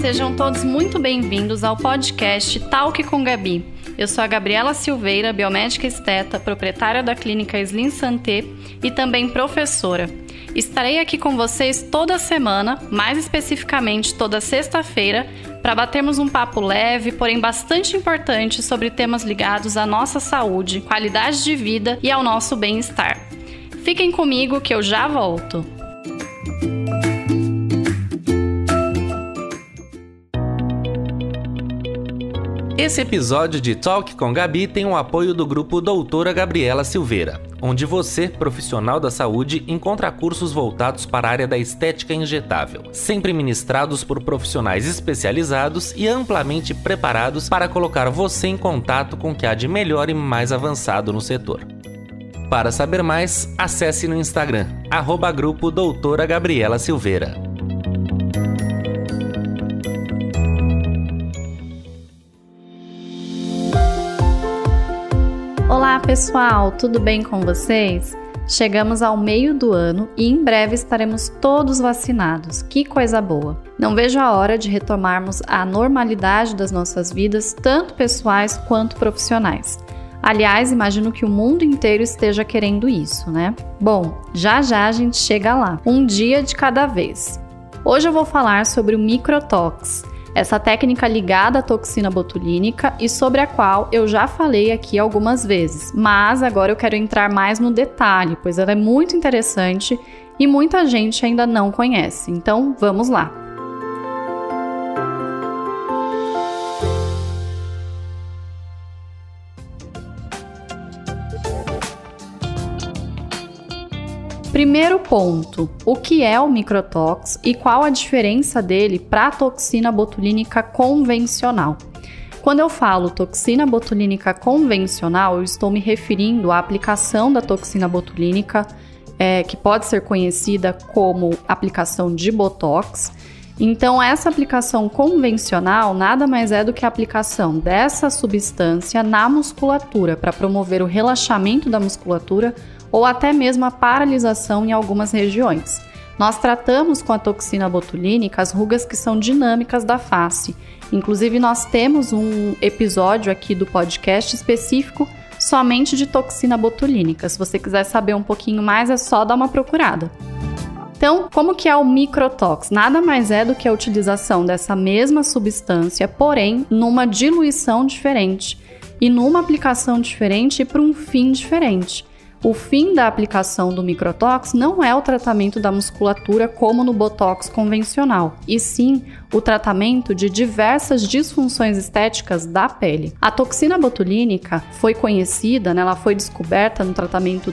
sejam todos muito bem-vindos ao podcast Talk com Gabi. Eu sou a Gabriela Silveira, biomédica esteta, proprietária da clínica Slim Santé e também professora. Estarei aqui com vocês toda semana, mais especificamente toda sexta-feira, para batermos um papo leve, porém bastante importante sobre temas ligados à nossa saúde, qualidade de vida e ao nosso bem-estar. Fiquem comigo que eu já volto. Esse episódio de Talk com Gabi tem o apoio do grupo Doutora Gabriela Silveira, onde você, profissional da saúde, encontra cursos voltados para a área da estética injetável, sempre ministrados por profissionais especializados e amplamente preparados para colocar você em contato com o que há de melhor e mais avançado no setor. Para saber mais, acesse no Instagram, @grupo Doutora Gabriela Silveira. Olá pessoal, tudo bem com vocês? Chegamos ao meio do ano e em breve estaremos todos vacinados. Que coisa boa! Não vejo a hora de retomarmos a normalidade das nossas vidas, tanto pessoais quanto profissionais. Aliás, imagino que o mundo inteiro esteja querendo isso, né? Bom, já a gente chega lá, um dia de cada vez. Hoje eu vou falar sobre o microtox, essa técnica ligada à toxina botulínica e sobre a qual eu já falei aqui algumas vezes, mas agora eu quero entrar mais no detalhe, pois ela é muito interessante e muita gente ainda não conhece. Então, vamos lá! Primeiro ponto, o que é o microtox e qual a diferença dele para a toxina botulínica convencional? Quando eu falo toxina botulínica convencional, eu estou me referindo à aplicação da toxina botulínica, que pode ser conhecida como aplicação de botox. Então, essa aplicação convencional nada mais é do que a aplicação dessa substância na musculatura para promover o relaxamento da musculatura ou até mesmo a paralisação em algumas regiões. Nós tratamos com a toxina botulínica as rugas que são dinâmicas da face. Inclusive, nós temos um episódio aqui do podcast específico somente de toxina botulínica. Se você quiser saber um pouquinho mais, é só dar uma procurada. Então, como que é o microtox? Nada mais é do que a utilização dessa mesma substância, porém, numa diluição diferente e numa aplicação diferente e para um fim diferente. O fim da aplicação do microtox não é o tratamento da musculatura como no botox convencional, e sim o tratamento de diversas disfunções estéticas da pele. A toxina botulínica foi conhecida, ela foi descoberta no tratamento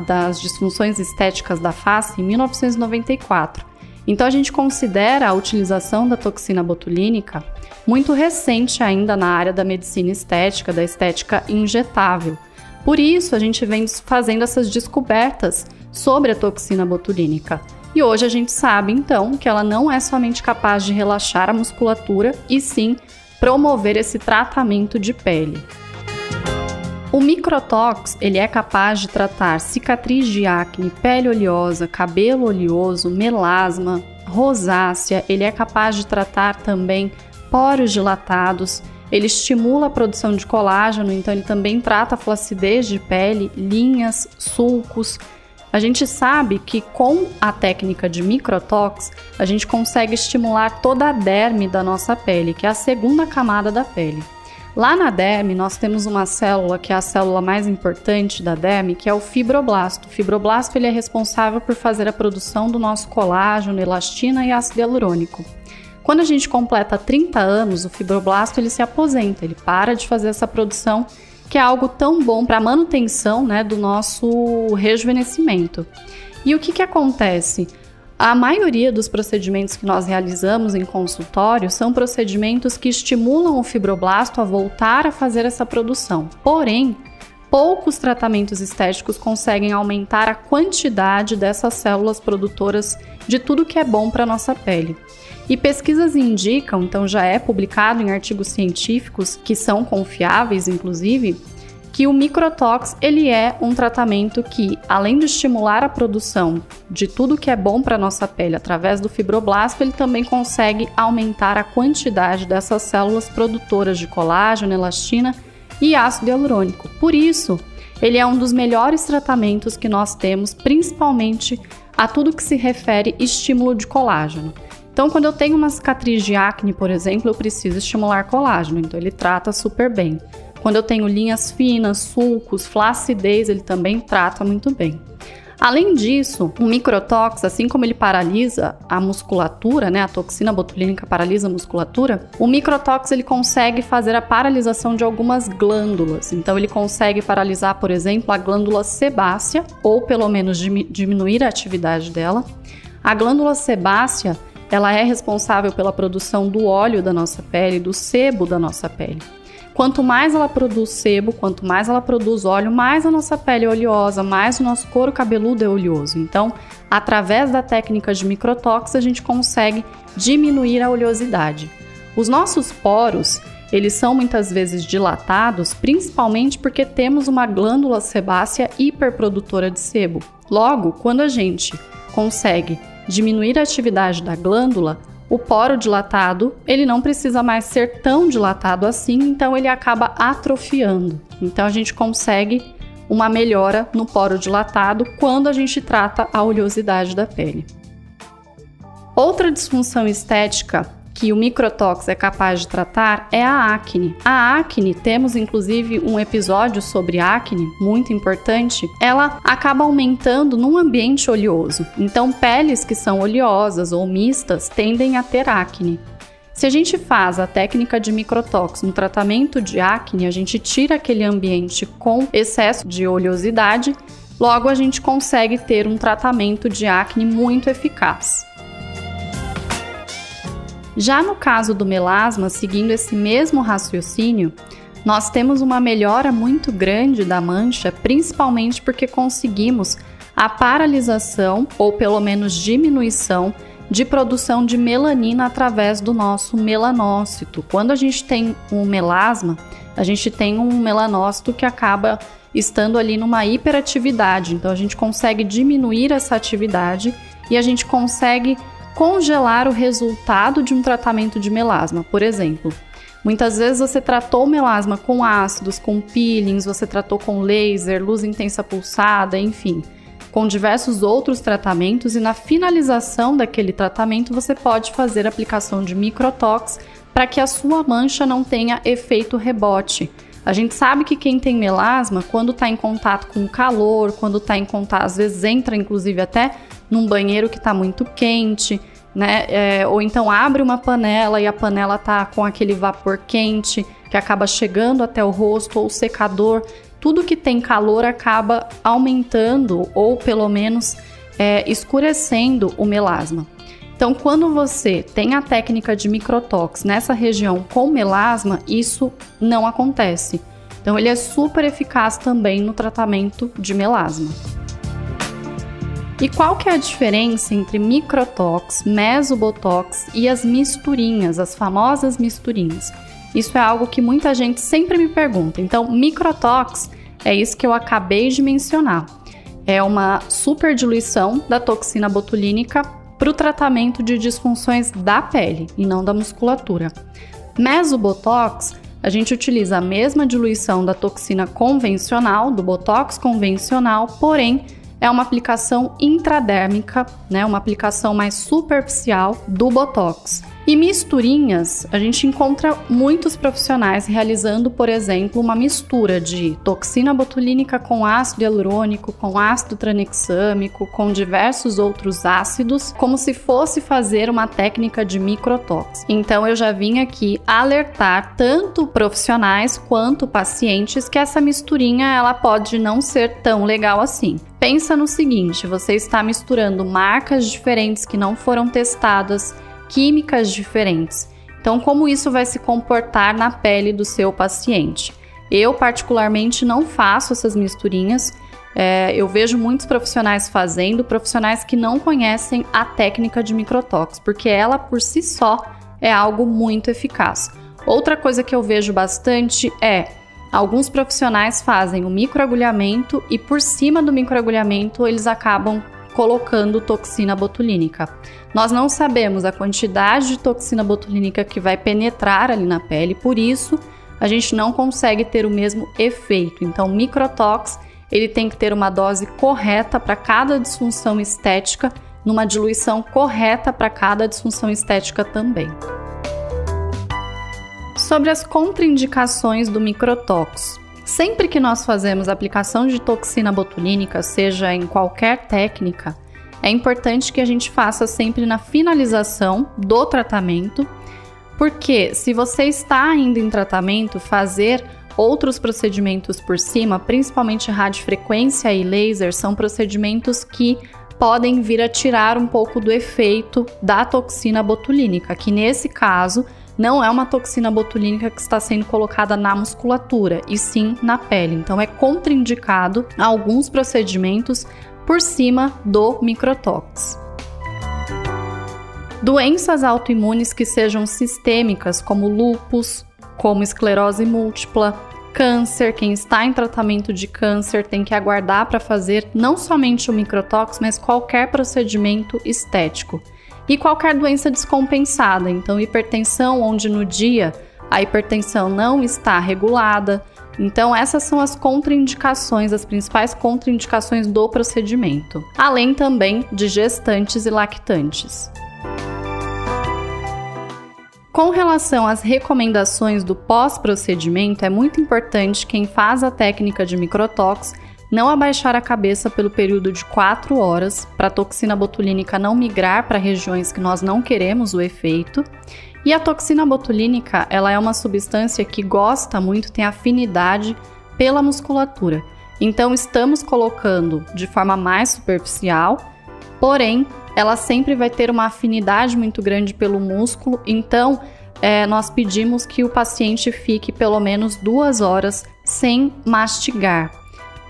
das disfunções estéticas da face em 1994. Então a gente considera a utilização da toxina botulínica muito recente ainda na área da medicina estética, da estética injetável. Por isso, a gente vem fazendo essas descobertas sobre a toxina botulínica. E hoje a gente sabe, então, que ela não é somente capaz de relaxar a musculatura, e sim promover esse tratamento de pele. O microtox, ele é capaz de tratar cicatriz de acne, pele oleosa, cabelo oleoso, melasma, rosácea. Ele é capaz de tratar também poros dilatados. Ele estimula a produção de colágeno, então ele também trata a flacidez de pele, linhas, sulcos. A gente sabe que com a técnica de microtox, a gente consegue estimular toda a derme da nossa pele, que é a segunda camada da pele. Lá na derme, nós temos uma célula que é a célula mais importante da derme, que é o fibroblasto. O fibroblasto ele é responsável por fazer a produção do nosso colágeno, elastina e ácido hialurônico. Quando a gente completa 30 anos, o fibroblasto ele se aposenta, ele para de fazer essa produção, que é algo tão bom para a manutenção, né, do nosso rejuvenescimento. E o que acontece? A maioria dos procedimentos que nós realizamos em consultório são procedimentos que estimulam o fibroblasto a voltar a fazer essa produção. Porém, poucos tratamentos estéticos conseguem aumentar a quantidade dessas células produtoras de tudo que é bom para a nossa pele. E pesquisas indicam, então já é publicado em artigos científicos que são confiáveis, inclusive, que o microtox ele é um tratamento que, além de estimular a produção de tudo que é bom para a nossa pele através do fibroblasto, ele também consegue aumentar a quantidade dessas células produtoras de colágeno, elastina e ácido hialurônico. Por isso, ele é um dos melhores tratamentos que nós temos, principalmente a tudo que se refere estímulo de colágeno. Então, quando eu tenho uma cicatriz de acne, por exemplo, eu preciso estimular colágeno, então ele trata super bem. Quando eu tenho linhas finas, sulcos, flacidez, ele também trata muito bem. Além disso, o microtox, assim como ele paralisa a musculatura, né, a toxina botulínica paralisa a musculatura, o microtox ele consegue fazer a paralisação de algumas glândulas. Então, ele consegue paralisar, por exemplo, a glândula sebácea, ou pelo menos diminuir a atividade dela. A glândula sebácea, ela é responsável pela produção do óleo da nossa pele, do sebo da nossa pele. Quanto mais ela produz sebo, quanto mais ela produz óleo, mais a nossa pele é oleosa, mais o nosso couro cabeludo é oleoso. Então, através da técnica de microtox, a gente consegue diminuir a oleosidade. Os nossos poros, eles são muitas vezes dilatados, principalmente porque temos uma glândula sebácea hiperprodutora de sebo. Logo, quando a gente consegue diminuir a atividade da glândula, o poro dilatado, ele não precisa mais ser tão dilatado assim, então ele acaba atrofiando. Então a gente consegue uma melhora no poro dilatado quando a gente trata a oleosidade da pele. Outra disfunção estética que o microtox é capaz de tratar é a acne. A acne, temos inclusive um episódio sobre acne, muito importante, ela acaba aumentando num ambiente oleoso. Então, peles que são oleosas ou mistas tendem a ter acne. Se a gente faz a técnica de microtox no tratamento de acne, a gente tira aquele ambiente com excesso de oleosidade, logo a gente consegue ter um tratamento de acne muito eficaz. Já no caso do melasma, seguindo esse mesmo raciocínio, nós temos uma melhora muito grande da mancha, principalmente porque conseguimos a paralisação, ou pelo menos diminuição, de produção de melanina através do nosso melanócito. Quando a gente tem um melasma, a gente tem um melanócito que acaba estando ali numa hiperatividade, então a gente consegue diminuir essa atividade e a gente consegue congelar o resultado de um tratamento de melasma. Por exemplo, muitas vezes você tratou o melasma com ácidos, com peelings, você tratou com laser, luz intensa pulsada, enfim, com diversos outros tratamentos, e na finalização daquele tratamento você pode fazer a aplicação de microtox para que a sua mancha não tenha efeito rebote. A gente sabe que quem tem melasma, quando está em contato com o calor, quando está em contato, às vezes entra inclusive até num banheiro que está muito quente, né? Ou então abre uma panela e a panela está com aquele vapor quente que acaba chegando até o rosto, ou o secador. Tudo que tem calor acaba aumentando ou pelo menos escurecendo o melasma. Então, quando você tem a técnica de microtox nessa região com melasma, isso não acontece. Então, ele é super eficaz também no tratamento de melasma. E qual que é a diferença entre microtox, mesobotox e as misturinhas, as famosas misturinhas? Isso é algo que muita gente sempre me pergunta. Então, microtox é isso que eu acabei de mencionar. É uma superdiluição da toxina botulínica para o tratamento de disfunções da pele e não da musculatura. Mesobotox, a gente utiliza a mesma diluição da toxina convencional, do botox convencional, porém é uma aplicação intradérmica, né? Uma aplicação mais superficial do botox. E misturinhas, a gente encontra muitos profissionais realizando, por exemplo, uma mistura de toxina botulínica com ácido hialurônico, com ácido tranexâmico, com diversos outros ácidos, como se fosse fazer uma técnica de microtox. Então eu já vim aqui alertar tanto profissionais quanto pacientes que essa misturinha ela pode não ser tão legal assim. Pensa no seguinte, você está misturando marcas diferentes que não foram testadas, químicas diferentes. Então, como isso vai se comportar na pele do seu paciente? Eu, particularmente, não faço essas misturinhas. Eu vejo muitos profissionais fazendo, profissionais que não conhecem a técnica de microtox, porque ela, por si só, é algo muito eficaz. Outra coisa que eu vejo bastante é alguns profissionais fazem o microagulhamento e por cima do microagulhamento eles acabam colocando toxina botulínica. Nós não sabemos a quantidade de toxina botulínica que vai penetrar ali na pele, por isso a gente não consegue ter o mesmo efeito. Então, o microtox, ele tem que ter uma dose correta para cada disfunção estética, numa diluição correta para cada disfunção estética também. Sobre as contraindicações do microtox. Sempre que nós fazemos a aplicação de toxina botulínica, seja em qualquer técnica, é importante que a gente faça sempre na finalização do tratamento, porque se você está ainda em tratamento, fazer outros procedimentos por cima, principalmente radiofrequência e laser, são procedimentos que podem vir a tirar um pouco do efeito da toxina botulínica, que nesse caso não é uma toxina botulínica que está sendo colocada na musculatura, e sim na pele. Então é contraindicado alguns procedimentos por cima do microtox. Doenças autoimunes que sejam sistêmicas, como lúpus, como esclerose múltipla, câncer, quem está em tratamento de câncer tem que aguardar para fazer não somente o microtox, mas qualquer procedimento estético. E qualquer doença descompensada, então hipertensão, onde no dia a hipertensão não está regulada. Então essas são as contraindicações, as principais contraindicações do procedimento, além também de gestantes e lactantes. Com relação às recomendações do pós-procedimento, é muito importante quem faz a técnica de microtox não abaixar a cabeça pelo período de 4 horas, para a toxina botulínica não migrar para regiões que nós não queremos o efeito. E a toxina botulínica, ela é uma substância que gosta muito, tem afinidade pela musculatura. Então estamos colocando de forma mais superficial, porém ela sempre vai ter uma afinidade muito grande pelo músculo, então nós pedimos que o paciente fique pelo menos 2 horas sem mastigar,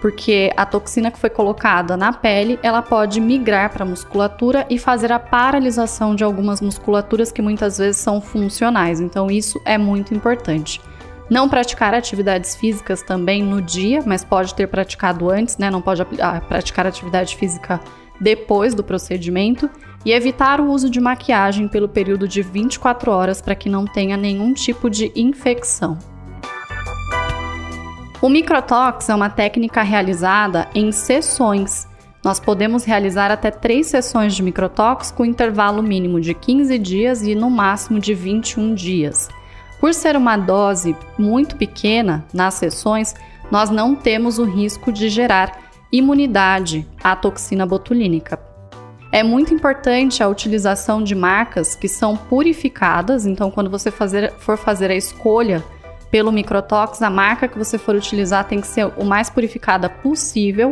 porque a toxina que foi colocada na pele, ela pode migrar para a musculatura e fazer a paralisação de algumas musculaturas que muitas vezes são funcionais, então isso é muito importante. Não praticar atividades físicas também no dia, mas pode ter praticado antes, né? Não pode praticar atividade física depois do procedimento, e evitar o uso de maquiagem pelo período de 24 horas para que não tenha nenhum tipo de infecção. O microtox é uma técnica realizada em sessões. Nós podemos realizar até 3 sessões de microtox com intervalo mínimo de 15 dias e no máximo de 21 dias. Por ser uma dose muito pequena nas sessões, nós não temos o risco de gerar imunidade à toxina botulínica. É muito importante a utilização de marcas que são purificadas, então quando você for fazer a escolha pelo microtox, a marca que você for utilizar tem que ser o mais purificada possível,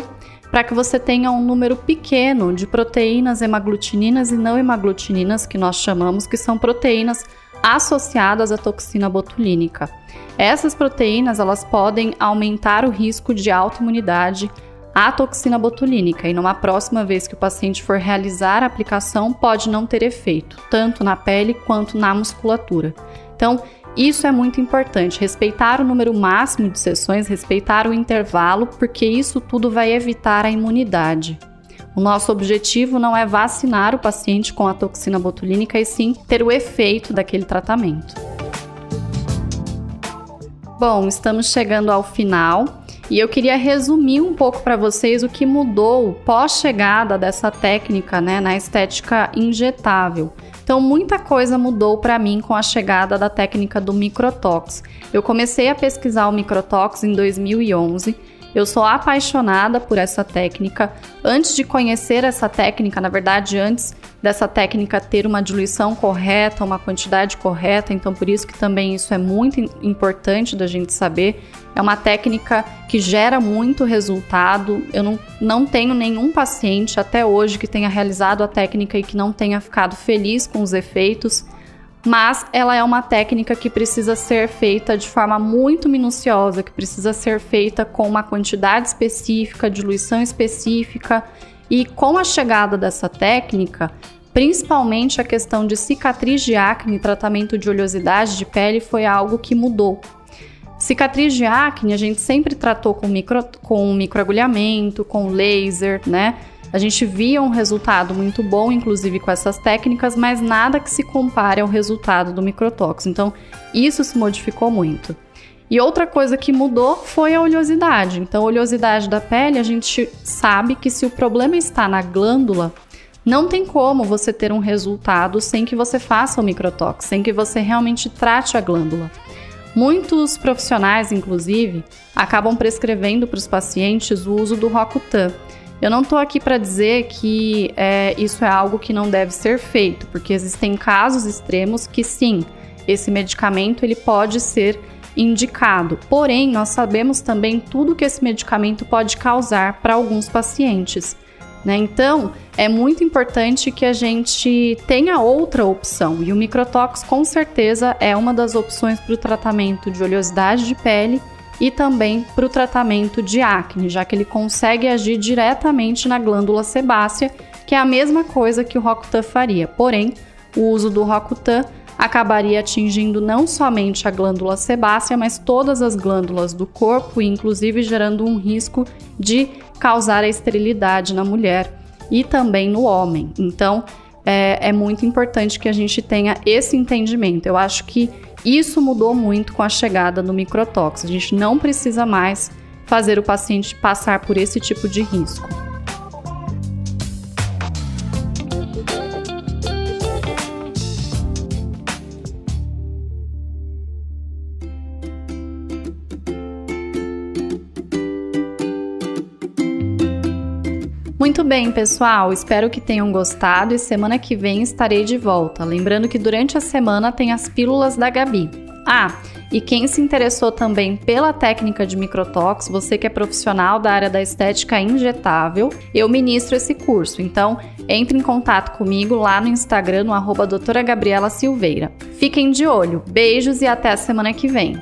para que você tenha um número pequeno de proteínas hemaglutininas e não hemaglutininas, que nós chamamos, que são proteínas associadas à toxina botulínica. Essas proteínas, elas podem aumentar o risco de autoimunidade à toxina botulínica, e numa próxima vez que o paciente for realizar a aplicação, pode não ter efeito, tanto na pele quanto na musculatura. Então, isso é muito importante, respeitar o número máximo de sessões, respeitar o intervalo, porque isso tudo vai evitar a imunidade. O nosso objetivo não é vacinar o paciente com a toxina botulínica, e sim ter o efeito daquele tratamento. Bom, estamos chegando ao final e eu queria resumir um pouco para vocês o que mudou pós-chegada dessa técnica, né, na estética injetável. Então, muita coisa mudou para mim com a chegada da técnica do microtox. Eu comecei a pesquisar o microtox em 2011. Eu sou apaixonada por essa técnica. Antes de conhecer essa técnica, na verdade, antes dessa técnica ter uma diluição correta, uma quantidade correta, então por isso que também isso é muito importante da gente saber. É uma técnica que gera muito resultado. Eu não tenho nenhum paciente até hoje que tenha realizado a técnica e que não tenha ficado feliz com os efeitos, mas ela é uma técnica que precisa ser feita de forma muito minuciosa, que precisa ser feita com uma quantidade específica, diluição específica, e com a chegada dessa técnica, principalmente a questão de cicatriz de acne e tratamento de oleosidade de pele foi algo que mudou. Cicatriz de acne, a gente sempre tratou com microagulhamento, com laser, né? A gente via um resultado muito bom, inclusive com essas técnicas, mas nada que se compare ao resultado do microtóx. Então, isso se modificou muito. E outra coisa que mudou foi a oleosidade. Então, a oleosidade da pele, a gente sabe que se o problema está na glândula, não tem como você ter um resultado sem que você faça o microtóx, sem que você realmente trate a glândula. Muitos profissionais, inclusive, acabam prescrevendo para os pacientes o uso do Roacutan. Eu não estou aqui para dizer que isso é algo que não deve ser feito, porque existem casos extremos que sim, esse medicamento ele pode ser indicado. Porém, nós sabemos também tudo que esse medicamento pode causar para alguns pacientes, né? Então, é muito importante que a gente tenha outra opção. E o microtóx, com certeza, é uma das opções para o tratamento de oleosidade de pele e também para o tratamento de acne, já que ele consegue agir diretamente na glândula sebácea, que é a mesma coisa que o Roacutan faria. Porém, o uso do Roacutan acabaria atingindo não somente a glândula sebácea, mas todas as glândulas do corpo, inclusive gerando um risco de causar a esterilidade na mulher e também no homem. Então, é muito importante que a gente tenha esse entendimento. Eu acho que isso mudou muito com a chegada do microtóx. A gente não precisa mais fazer o paciente passar por esse tipo de risco. Muito bem, pessoal, espero que tenham gostado e semana que vem estarei de volta. Lembrando que durante a semana tem as pílulas da Gabi. E quem se interessou também pela técnica de microtóx, você que é profissional da área da estética injetável, eu ministro esse curso. Então, entre em contato comigo lá no Instagram, no @doutora Gabriela Silveira. Fiquem de olho, beijos e até a semana que vem.